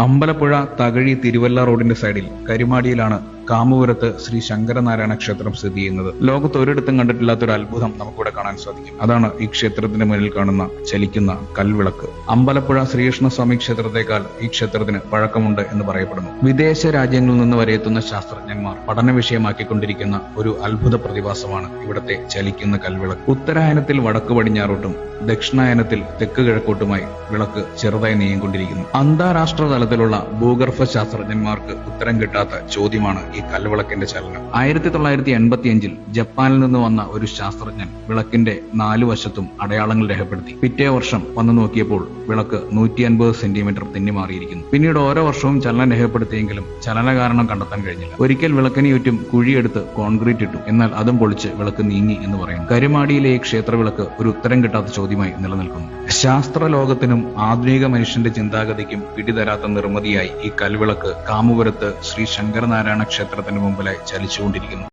അമ്പലപ്പുഴ തകഴി തിരുവല്ല റോഡിന്റെ സൈഡിൽ കരിമാടിയിലാണ് കാമുപുരത്ത് ശ്രീ ശങ്കരനാരായണ ക്ഷേത്രം സ്ഥിതി ചെയ്യുന്നത്. ലോകത്ത് ഒരിടത്തും കണ്ടിട്ടില്ലാത്തൊരു അത്ഭുതം നമുക്കിവിടെ കാണാൻ സാധിക്കും. അതാണ് ഈ ക്ഷേത്രത്തിന്റെ മുന്നിൽ കാണുന്ന ചലിക്കുന്ന കൽവിളക്ക്. അമ്പലപ്പുഴ ശ്രീകൃഷ്ണസ്വാമി ക്ഷേത്രത്തെക്കാൾ ഈ ക്ഷേത്രത്തിന് പഴക്കമുണ്ട് എന്ന് പറയപ്പെടുന്നു. വിദേശ രാജ്യങ്ങളിൽ നിന്ന് വരെ എത്തുന്ന ശാസ്ത്രജ്ഞന്മാർ പഠന വിഷയമാക്കിക്കൊണ്ടിരിക്കുന്ന ഒരു അത്ഭുത പ്രതിഭാസമാണ് ഇവിടത്തെ ചലിക്കുന്ന കൽവിളക്ക്. ഉത്തരായനത്തിൽ വടക്ക് പടിഞ്ഞാറോട്ടും ദക്ഷിണായനത്തിൽ തെക്ക് കിഴക്കോട്ടുമായി വിളക്ക് ചെറുതായി നീങ്ങിക്കൊണ്ടിരിക്കുന്നു. അന്താരാഷ്ട്ര തലത്തിലുള്ള ഭൂഗർഭ ശാസ്ത്രജ്ഞന്മാർക്ക് ഉത്തരം കിട്ടാത്ത ചോദ്യമാണ് ഈ കൽവിളക്കിന്റെ ചലനം. 1985 ജപ്പാനിൽ നിന്ന് വന്ന ഒരു ശാസ്ത്രജ്ഞൻ വിളക്കിന്റെ 4 വശത്തും അടയാളങ്ങൾ രേഖപ്പെടുത്തി. പിറ്റേ വർഷം വന്നു നോക്കിയപ്പോൾ വിളക്ക് 150 സെന്റിമീറ്റർ തെന്നിമാറിയിരിക്കുന്നു. പിന്നീട് ഓരോ വർഷവും ചലനം രേഖപ്പെടുത്തിയെങ്കിലും ചലന കാരണം കണ്ടെത്താൻ കഴിഞ്ഞില്ല. ഒരിക്കൽ വിളക്കിന് ചുറ്റും കുഴിയെടുത്ത് കോൺക്രീറ്റ് ഇട്ടു. എന്നാൽ അതും പൊളിച്ച് വിളക്ക് നീങ്ങി എന്ന് പറയുന്നു. കരിമാടിയിലെ ഈ ക്ഷേത്രവിളക്ക് ഒരു ഉത്തരം കിട്ടാത്ത ചോദ്യമായി നിലനിൽക്കുന്നു. ശാസ്ത്രലോകത്തിനും ആധുനിക മനുഷ്യന്റെ ചിന്താഗതിക്കും പിടിതരാത്ത നിർമ്മിതിയായി ഈ കൽവിളക്ക് കാമുപുരത്ത് ശ്രീ ശങ്കരനാരായണ ക്ഷേത്രത്തിന് മുമ്പിലായി ചലിച്ചുകൊണ്ടിരിക്കുന്നു.